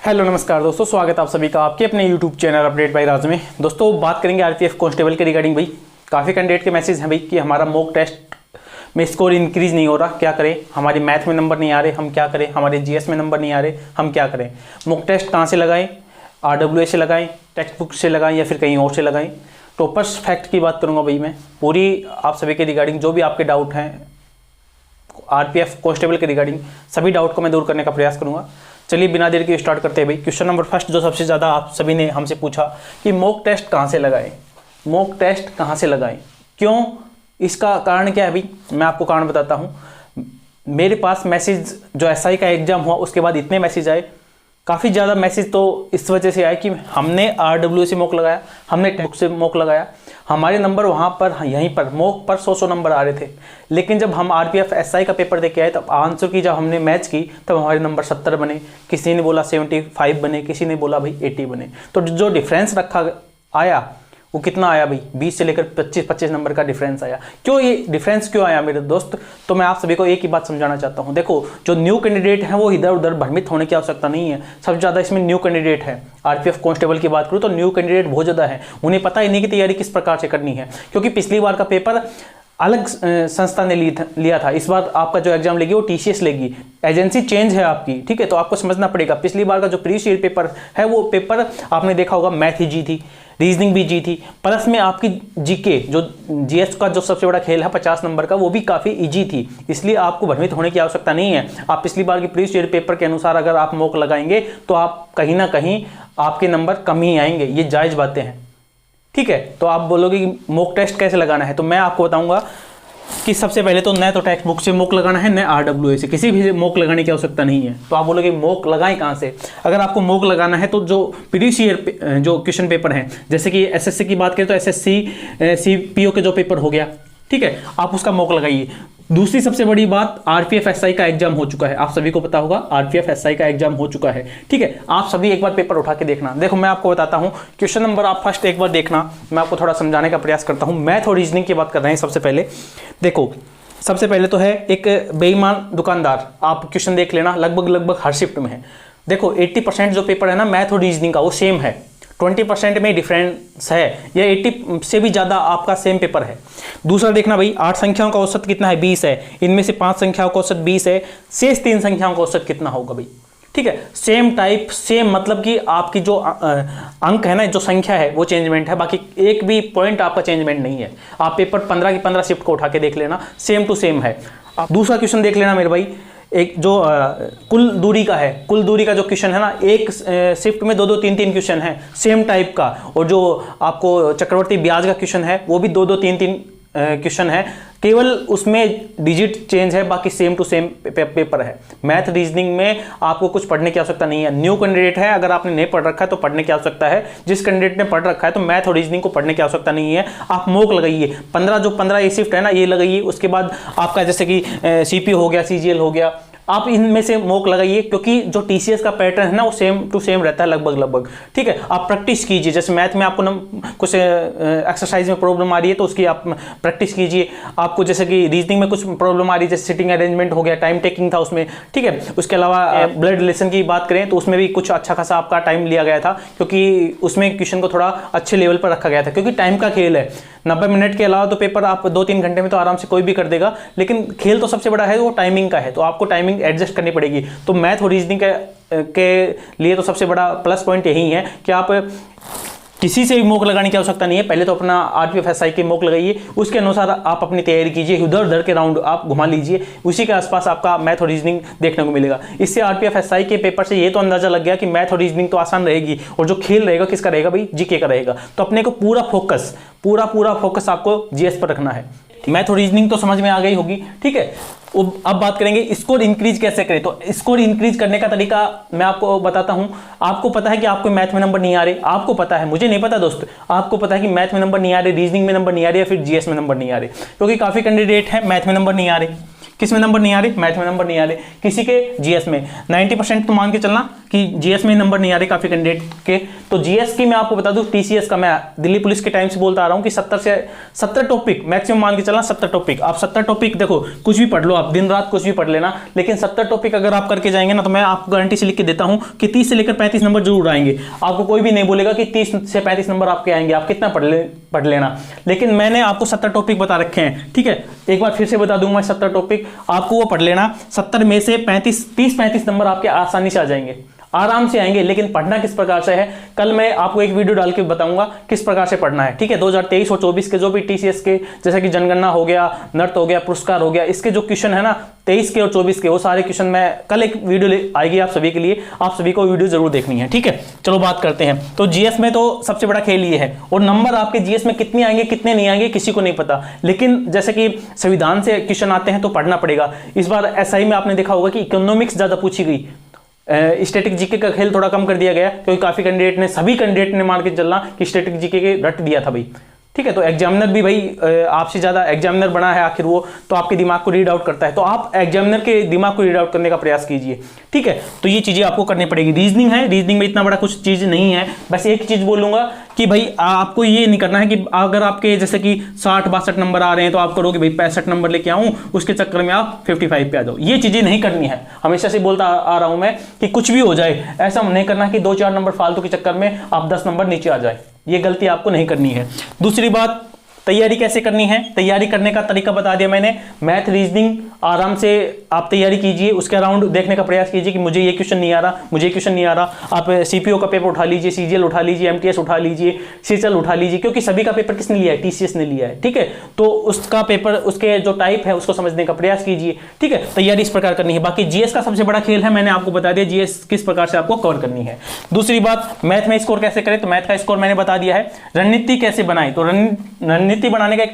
Hello नमस्कार दोस्तों, स्वागत है आप सभी का आपके अपने यूट्यूब चैनल अपडेट बाय राज में। दोस्तों बात करेंगे आरपीएफ कांस्टेबल के रिगार्डिंग। भाई काफ़ी कैंडिडेट के मैसेज हैं भाई कि हमारा मॉक टेस्ट में स्कोर इंक्रीज नहीं हो रहा, क्या करें। हमारे मैथ में नंबर नहीं आ रहे, हम क्या करें। हमारे जीएस में नंबर नहीं आ रहे, हम क्या करें। मॉक टेस्ट कहाँ से लगाएं, आरडब्ल्यूए से लगाएं, टेक्स्ट बुक से लगाएं या फिर कहीं और से लगाएं। टॉपर्स फैक्ट की बात करूँगा भाई मैं पूरी आप सभी के रिगार्डिंग। जो भी आपके डाउट हैं आरपीएफ कांस्टेबल के रिगार्डिंग, सभी डाउट को मैं दूर करने का प्रयास करूँगा। चलिए बिना देर के स्टार्ट करते हैं भाई। क्वेश्चन नंबर फर्स्ट जो सबसे ज़्यादा आप सभी ने हमसे पूछा कि मॉक टेस्ट कहाँ से लगाएं, मॉक टेस्ट कहाँ से लगाएं, क्यों, इसका कारण क्या है भाई। मैं आपको कारण बताता हूँ। मेरे पास मैसेज जो एसआई का एग्जाम हुआ उसके बाद इतने मैसेज आए, काफ़ी ज़्यादा मैसेज तो इस वजह से आए कि हमने आरडब्ल्यू से मॉक लगाया, हमने टेक्स्ट से मॉक लगाया, हमारे नंबर वहाँ पर यहीं पर मॉक पर 100 नंबर आ रहे थे। लेकिन जब हम आरपीएफ एसआई का पेपर दे के आए तब आंसर की जब हमने मैच की तब हमारे नंबर 70 बने, किसी ने बोला 75 बने, किसी ने बोला भाई 80 बने। तो जो डिफरेंस रखा आया वो कितना आया भाई, 20 से लेकर 25 नंबर का डिफरेंस आया। क्यों ये डिफरेंस क्यों आया मेरे दोस्त, तो मैं आप सभी को एक ही बात समझाना चाहता हूँ। देखो जो न्यू कैंडिडेट हैं वो इधर उधर भ्रमित होने की आवश्यकता नहीं है। सबसे ज़्यादा इसमें न्यू कैंडिडेट है। आरपीएफ कांस्टेबल की बात करूँ तो न्यू कैंडिडेट बहुत ज़्यादा है, उन्हें पता ही नहीं कि तैयारी किस प्रकार से करनी है। क्योंकि पिछली बार का पेपर अलग संस्था ने लिया था, इस बार आपका जो एग्जाम लेगी वो टीसीएस लेगी। एजेंसी चेंज है आपकी, ठीक है। तो आपको समझना पड़ेगा। पिछली बार का जो प्रीवियस ईयर पेपर है वो पेपर आपने देखा होगा, मैथ ही जी थी, रीजनिंग भी जी थी, प्लस में आपकी जीके जो जीएस का जो सबसे बड़ा खेल है 50 नंबर का वो भी काफ़ी इजी थी। इसलिए आपको भ्रमित होने की आवश्यकता नहीं है। आप पिछली बार की प्रीवियस ईयर पेपर के अनुसार अगर आप मॉक लगाएंगे तो आप कहीं ना कहीं आपके नंबर कम ही आएंगे, ये जायज़ बातें हैं, ठीक है। तो आप बोलोगे कि मॉक टेस्ट कैसे लगाना है, तो मैं आपको बताऊंगा कि सबसे पहले तो न तो टेक्स्ट बुक से मॉक लगाना है, न आरडब्ल्यूए से, किसी भी मॉक लगाने की आवश्यकता नहीं है। तो आप बोलोगे मॉक लगाएं कहाँ से। अगर आपको मॉक लगाना है तो जो प्रीवियस ईयर जो क्वेश्चन पेपर हैं, जैसे कि एसएससी की बात करें तो एसएससी सीपीओ के जो पेपर हो गया, ठीक है, आप उसका मॉक लगाइए। दूसरी सबसे बड़ी बात, आरपीएफ एसआई का एग्जाम हो चुका है, आप सभी को पता होगा आरपीएफ एसआई का एग्जाम हो चुका है, ठीक है। आप सभी एक बार पेपर उठा के देखना। देखो मैं आपको बताता हूं, क्वेश्चन नंबर आप फर्स्ट एक बार देखना, मैं आपको थोड़ा समझाने का प्रयास करता हूं। मैथ और रीजनिंग की बात कर रहे हैं। सबसे पहले देखो, सबसे पहले तो है एक बेईमान दुकानदार। आप क्वेश्चन देख लेना, लगभग हर शिफ्ट में है। देखो 80% जो पेपर है ना मैथ और रीजनिंग का वो सेम है, 20% में डिफरेंस है, या 80 से भी ज़्यादा आपका सेम पेपर है। दूसरा देखना भाई, 8 संख्याओं का औसत कितना है, 20 है। इनमें से 5 संख्याओं का औसत 20 है, शेष 3 संख्याओं का औसत कितना होगा भाई, ठीक है। सेम टाइप सेम, मतलब कि आपकी जो अंक है ना, जो संख्या है वो चेंजमेंट है, बाकी एक भी पॉइंट आपका चेंजमेंट नहीं है। आप पेपर 15 की 15 शिफ्ट को उठा के देख लेना, सेम टू सेम है। दूसरा क्वेश्चन देख लेना मेरे भाई, एक जो कुल दूरी का है, कुल दूरी का जो क्वेश्चन है ना, एक शिफ्ट में 2-2 3-3 क्वेश्चन है सेम टाइप का। और जो आपको चक्रवर्ती ब्याज का क्वेश्चन है वो भी 2-2 3-3 क्वेश्चन है, केवल उसमें डिजिट चेंज है, बाकी सेम टू सेम पेपर है। मैथ रीजनिंग में आपको कुछ पढ़ने की आवश्यकता नहीं है। न्यू कैंडिडेट है, अगर आपने नहीं पढ़ रखा है तो पढ़ने की आवश्यकता है। जिस कैंडिडेट ने पढ़ रखा है तो मैथ और रीजनिंग को पढ़ने की आवश्यकता नहीं है। आप मॉक लगाइए, 15 ये शिफ्ट है ना ये लगाइए। उसके बाद आपका जैसे कि सीपी हो गया, सीजीएल हो गया, आप इनमें से मॉक लगाइए, क्योंकि जो टीसीएस का पैटर्न है ना वो सेम टू सेम रहता है लगभग, ठीक है। आप प्रैक्टिस कीजिए। जैसे मैथ में आपको कुछ एक्सरसाइज में प्रॉब्लम आ रही है तो उसकी आप प्रैक्टिस कीजिए। आपको जैसे कि रीजनिंग में कुछ प्रॉब्लम आ रही है, जैसे सिटिंग अरेंजमेंट हो गया, टाइम टेकिंग था उसमें, ठीक है। उसके अलावा ब्लड रिलेशन की बात करें तो उसमें भी कुछ अच्छा खासा आपका टाइम लिया गया था, क्योंकि उसमें क्वेश्चन को थोड़ा अच्छे लेवल पर रखा गया था, क्योंकि टाइम का खेल है। 90 मिनट के अलावा तो पेपर आप 2-3 घंटे में तो आराम से कोई भी कर देगा, लेकिन खेल तो सबसे बड़ा है वो टाइमिंग का है, तो आपको टाइमिंग एडजस्ट करनी पड़ेगी। तो मैथ और रीजनिंग के लिए तो सबसे बड़ा प्लस पॉइंट यही है कि आप किसी से भी मॉक लगाने की आवश्यकता नहीं है। पहले तो अपना आरपीएफ एसआई के मॉक लगाइए, उसके अनुसार आप अपनी तैयारी कीजिए, इधर उधर के राउंड आप घुमा लीजिए, उसी के आसपास आपका मैथ और रीजनिंग देखने को मिलेगा। इससे आरपीएफ एसआई के पेपर से ये तो अंदाजा लग गया कि मैथ और रीजनिंग तो आसान रहेगी, और जो खेल रहेगा किसका रहेगा भाई, जीके का रहेगा। तो अपने को पूरा फोकस आपको जीएस पर रखना है। मैथ और रीजनिंग तो समझ में आ गई होगी, ठीक है। अब बात करेंगे स्कोर इंक्रीज कैसे करें। तो स्कोर इंक्रीज करने का तरीका मैं आपको बताता हूं। आपको पता है कि आपको मैथ में नंबर नहीं आ रहे, आपको पता है, मुझे नहीं पता दोस्त, आपको पता है कि मैथ में नंबर नहीं आ रहे, रीजनिंग में नंबर नहीं आ रहे, या फिर जीएस में नंबर नहीं आ रहे। क्योंकि काफी कैंडिडेट है मैथ में नंबर नहीं आ रहे, किस में नंबर नहीं आ रहे, मैथ में नंबर नहीं आ रहे, किसी के जीएस में। 90% तो मान के चलना कि जीएस में नंबर नहीं आ रहे काफी कैंडिडेट के, तो जीएस की मैं आपको बता दूं, टीसीएस का मैं दिल्ली पुलिस के टाइम से बोलता आ रहा हूं कि 70 टॉपिक मैक्सिमम मान के चलना, 70 टॉपिक। आप 70 टॉपिक देखो कुछ भी पढ़ लो, आप दिन रात कुछ भी पढ़ लेना, लेकिन 70 टॉपिक अगर आप करके जाएंगे ना, तो मैं आपको गारंटी से लिख के देता हूं कि 30 से लेकर 35 नंबर जरूर आएंगे। आपको कोई भी नहीं बोलेगा कि 30 से 35 नंबर आपके आएंगे, आप कितना पढ़ लेना, लेकिन मैंने आपको 70 टॉपिक बता रखे हैं, ठीक है। एक बार फिर से बता दूंगा मैं 70 टॉपिक, आपको वो पढ़ लेना। 70 में से 30-35 नंबर आपके आसानी से आ जाएंगे, आराम से आएंगे। लेकिन पढ़ना किस प्रकार से है, कल मैं आपको एक वीडियो डाल के बताऊंगा किस प्रकार से पढ़ना है, ठीक है। 2023 और 24 के जो भी टीसीएस के, जैसे कि जनगणना हो गया, नर्त हो गया, पुरस्कार हो गया, इसके जो क्वेश्चन है ना 23 के और 24 के, वो सारे क्वेश्चन मैं कल एक वीडियो आएगी आप सभी के लिए, आप सभी को वीडियो जरूर देखनी है, ठीक है। चलो बात करते हैं। तो जीएस में तो सबसे बड़ा खेल ये है, और नंबर आपके जीएस में कितने आएंगे कितने नहीं आएंगे किसी को नहीं पता, लेकिन जैसे कि संविधान से क्वेश्चन आते हैं तो पढ़ना पड़ेगा। इस बार एसआई में आपने देखा होगा कि इकोनॉमिक्स ज्यादा पूछी गई, स्टैटिक जीके का खेल थोड़ा कम कर दिया गया, क्योंकि काफी कैंडिडेट ने, सभी कैंडिडेट ने मान के चलना कि स्टैटिक जीके के रट दिया था भाई, ठीक है। तो एग्जामिनर भी भाई आपसे ज्यादा एग्जामिनर बना है आखिर वो, तो आपके दिमाग को रीड आउट करता है, तो आप एग्जामिनर के दिमाग को रीड आउट करने का प्रयास कीजिए, ठीक है। तो ये चीजें आपको करनी पड़ेगी। रीजनिंग है, रीजनिंग में इतना बड़ा कुछ चीज नहीं है, बस एक चीज बोलूंगा कि भाई आपको ये नहीं करना है कि अगर आपके जैसे कि 60-62 नंबर आ रहे हैं तो आप करोगे भाई 65 नंबर लेके आऊं, उसके चक्कर में आप 55 पे आ जाओ। ये चीजें नहीं करनी है, हमेशा से बोलता आ रहा हूं मैं कि कुछ भी हो जाए ऐसा नहीं करना कि 2-4 नंबर फालतू के चक्कर में आप 10 नंबर नीचे आ जाए, ये गलती आपको नहीं करनी है। दूसरी बात, तैयारी कैसे करनी है, तैयारी करने का तरीका बता दिया मैंने। मैथ रीजनिंग आराम से आप तैयारी कीजिए, उसके अराउंड देखने का प्रयास कीजिए कि मुझे ये क्वेश्चन नहीं आ रहा, मुझे क्वेश्चन नहीं आ रहा। आप सीपीओ का पेपर उठा लीजिए, सीजीएल उठा लीजिए, एमटीएस उठा लीजिए, सीएचएल उठा लीजिए, क्योंकि सभी का पेपर किसने लिया है, टीसीएस ने लिया है, ठीक है। तो उसका पेपर, उसके जो टाइप है उसको समझने का प्रयास कीजिए, ठीक है। तैयारी इस प्रकार करनी है। बाकी जीएस का सबसे बड़ा खेल है, मैंने आपको बता दिया जीएस किस प्रकार से आपको कवर करनी है। दूसरी बात, मैथ में स्कोर कैसे करें, तो मैथ का स्कोर मैंने बता दिया है। रणनीति कैसे बनाए, तो रणनीति बनाने का एक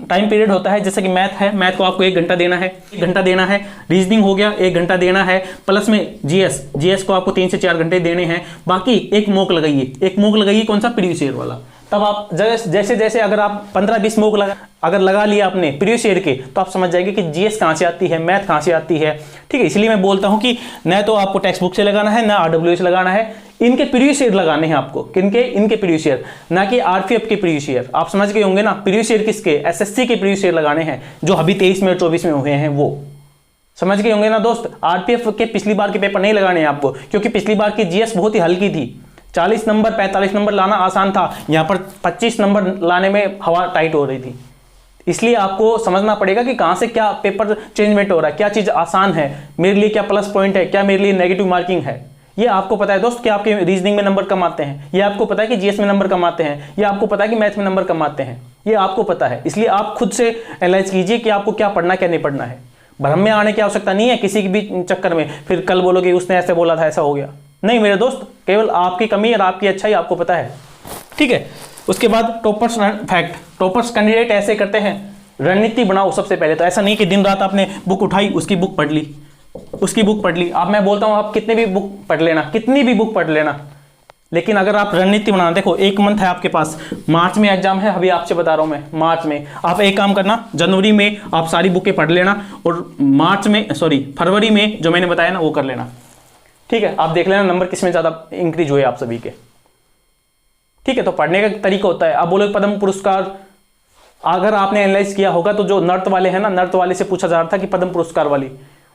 टाइम पीरियड होता है। जैसे कि मैथ है, मैथ को आपको 1 घंटा देना है, 1 घंटा देना है। रीजनिंग हो गया, 1 घंटा देना है, प्लस में जीएस को आपको 3 से 4 घंटे देने हैं। बाकी एक मॉक लगाइए, कौन सा, प्रीवियस ईयर वाला। तब आप जैसे जैसे अगर आप 15-20 मॉक अगर लगा लिया आपने प्रीवियस ईयर के, तो आप समझ जाएंगे कि जीएस कहां से आती है, मैथ कहां से आती है, ठीक है। इसलिए मैं बोलता हूं कि न तो आपको टेक्स्ट बुक से लगाना है, ना आरडब्ल्यूएस लगाना है, इनके प्रीवियस ईयर लगाने हैं आपको। किनके, इनके प्रीवियस ईयर, ना कि आरपीएफ के प्रीवियस ईयर। आप समझ गए होंगे ना, प्रीवियस ईयर किसके, एसएससी के प्रीवियस ईयर लगाने हैं, जो अभी 23 में और 24 में हुए हैं, वो समझ गए होंगे ना दोस्त। आरपीएफ के पिछली बार के पेपर नहीं लगाने हैं आपको, क्योंकि पिछली बार की जीएस बहुत ही हल्की थी। 40 नंबर 45 नंबर लाना आसान था, यहां पर 25 नंबर लाने में हवा टाइट हो रही थी। इसलिए आपको समझना पड़ेगा कि कहां से क्या पेपर चेंजमेंट हो रहा है, क्या चीज आसान है मेरे लिए, क्या प्लस पॉइंट है, क्या मेरे लिए नेगेटिव मार्किंग है। ये आपको पता है दोस्त कि आपके रीजनिंग में नंबर कम आते हैं, ये आपको पता है कि जीएस में नंबर कम आते हैं, ये आपको पता है कि मैथ में नंबर कम आते हैं, ये आपको पता है। इसलिए आप खुद से एनालाइज कीजिए कि आपको क्या पढ़ना क्या नहीं पढ़ना है। भ्रम में आने की आवश्यकता नहीं है किसी के भी चक्कर में, फिर कल बोलोगे उसने ऐसे बोला था, ऐसा हो गया। नहीं मेरे दोस्त, केवल आपकी कमी और आपकी अच्छाई आपको पता है, ठीक है। उसके बाद टॉपर्स फैक्ट, टॉपर्स कैंडिडेट ऐसे करते हैं, रणनीति बनाओ सबसे पहले। तो ऐसा नहीं कि दिन रात आपने बुक उठाई, उसकी बुक पढ़ ली, उसकी बुक पढ़ ली। अब मैं बोलता हूं आप कितने भी बुक पढ़ लेना, कितनी भी बुक पढ़ लेना, लेकिन अगर आप रणनीति बनाना, देखो 1 मंथ है आपके पास, मार्च में एग्जाम है, अभी आपसे बता रहा हूं मैं, मार्च में आप एक काम करना, जनवरी में आप सारी बुकें पढ़ लेना, और फरवरी में जो मैंने बताया ना वो कर लेना, ठीक है। आप देख लेना नंबर किसमें ज्यादा इंक्रीज हुए आप सभी के, ठीक है। तो पढ़ने का तरीका होता है। आप बोलो पद्म पुरस्कार, अगर आपने एनालाइज किया होगा तो जो नर्त वाले हैं ना, नर्त वाले से पूछा जा रहा था कि पद्म पुरस्कार वाली,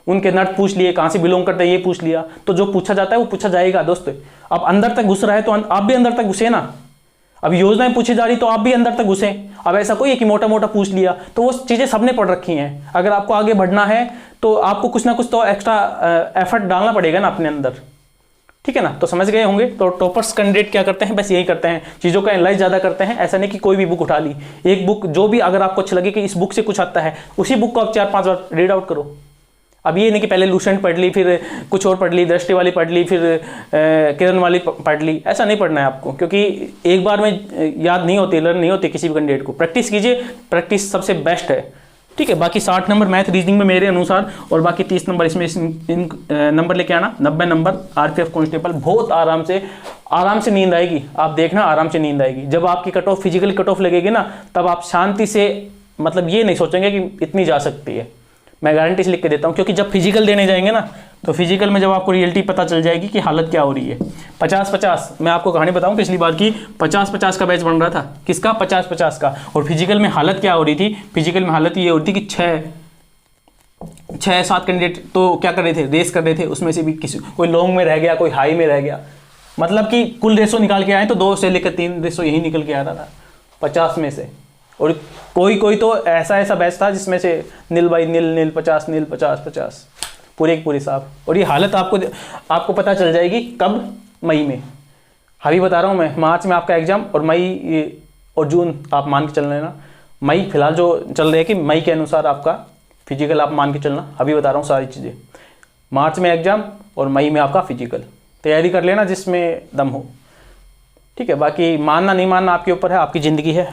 उनके नर्त पूछ लिए, कहां से बिलोंग करते हैं ये पूछ लिया, तो जो पूछा जाता है वो पूछा जाएगा दोस्त। अब अंदर तक घुस रहा है तो आप भी अंदर तक घुसे ना। अब योजनाएं पूछी जा रही तो आप भी अंदर तक घुसे। अब ऐसा कोई है कि मोटा मोटा पूछ लिया, तो वो चीजें सबने पढ़ रखी हैं। अगर आपको आगे बढ़ना है तो आपको कुछ ना कुछ तो एक्स्ट्रा एफर्ट डालना पड़ेगा ना अपने अंदर, ठीक है ना। तो समझ गए होंगे। तो टॉपर्स कैंडिडेट क्या करते हैं, बस यही करते हैं, चीजों का एनालाइज ज्यादा करते हैं। ऐसा नहीं कि कोई भी बुक उठा ली, एक बुक जो भी अगर आपको अच्छा लगे कि इस बुक से कुछ आता है, उसी बुक को आप 4-5 बार रीड आउट करो। अब ये नहीं कि पहले लूसेंट पढ़ ली, फिर कुछ और पढ़ ली, दृष्टि वाली पढ़ ली, फिर किरण वाली पढ़ ली, ऐसा नहीं पढ़ना है आपको, क्योंकि एक बार में याद नहीं होती, लर्न नहीं होती किसी भी कैंडिडेट को। प्रैक्टिस कीजिए, प्रैक्टिस सबसे बेस्ट है, ठीक है। बाकी 60 नंबर मैथ रीजनिंग में मेरे अनुसार, और बाकी 30 नंबर इसमें इन नंबर लेके आना, 90 नंबर आरपीएफ कांस्टेबल। बहुत आराम से नींद आएगी, आप देखना आराम से नींद आएगी। जब आपकी cut off, physical cut off लगेगी ना, तब आप शांति से, मतलब ये नहीं सोचेंगे कि इतनी जा सकती है। मैं गारंटी से लिख के देता हूं, क्योंकि जब फिजिकल देने जाएंगे ना, तो फिजिकल में जब आपको रियलिटी पता चल जाएगी कि हालत क्या हो रही है। 50-50 मैं आपको कहानी बताऊं पिछली बार की, 50-50 का बैच बन रहा था। किसका? 50-50 का। और फिजिकल में हालत क्या हो रही थी? फिजिकल में हालत ये हो रही थी कि 6-7 कैंडिडेट तो क्या कर रहे थे, रेस कर रहे थे। उसमें से भी किसी कोई लॉन्ग में रह गया, कोई हाई में रह गया। मतलब कि कुल रेसो निकाल के आए तो 2 से लेकर 3 रेसो यही निकल के आ रहा था 50 में से। और कोई तो ऐसा बैच था जिसमें से नील बाई नील 50 नील 50 पूरे की पूरी साहब। और ये हालत आपको पता चल जाएगी कब? मई में। अभी बता रहा हूँ मैं, मार्च में आपका एग्जाम और मई और जून आप मान के चल लेना। मई फिलहाल जो चल रहे हैं कि मई के अनुसार आपका फिजिकल आप मान के चलना। अभी बता रहा हूँ सारी चीज़ें। मार्च में एग्जाम और मई में आपका फिजिकल। तैयारी कर लेना जिसमें दम हो, ठीक है। बाकी मानना नहीं मानना आपके ऊपर है, आपकी ज़िंदगी है,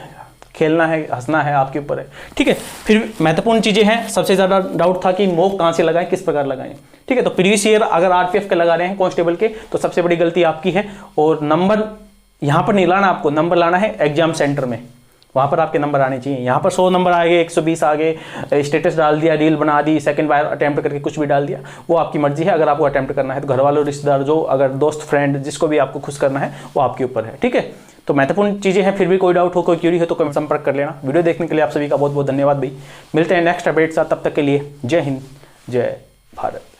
खेलना है हंसना है आपके ऊपर है, ठीक है। फिर महत्वपूर्ण चीज़ें हैं। सबसे ज़्यादा डाउट था कि मॉक कहाँ से लगाएं, किस प्रकार लगाएं, ठीक है। तो प्रीवियस ईयर अगर आरपीएफ के लगा रहे हैं कांस्टेबल के तो सबसे बड़ी गलती आपकी है। और नंबर यहाँ पर नहीं लाना, आपको नंबर लाना है एग्जाम सेंटर में, वहाँ पर आपके नंबर आने चाहिए। यहाँ पर 100 नंबर आ गए, 120 आ गए, स्टेटस डाल दिया, रील बना दी, सेकंड बार अटैम्प्ट करके कुछ भी डाल दिया, वो आपकी मर्जी है। अगर आपको अटैम्प्ट करना है तो घर वालों रिश्तेदार जो अगर दोस्त फ्रेंड जिसको भी आपको खुश करना है वो आपके ऊपर है, ठीक है। तो महत्वपूर्ण चीज़ें हैं। फिर भी कोई डाउट हो, कोई क्यूरी हो तो कमेंट संपर्क कर लेना। वीडियो देखने के लिए आप सभी का बहुत बहुत धन्यवाद भाई। मिलते हैं नेक्स्ट अपडेट साथ, तब तक के लिए जय हिंद जय भारत।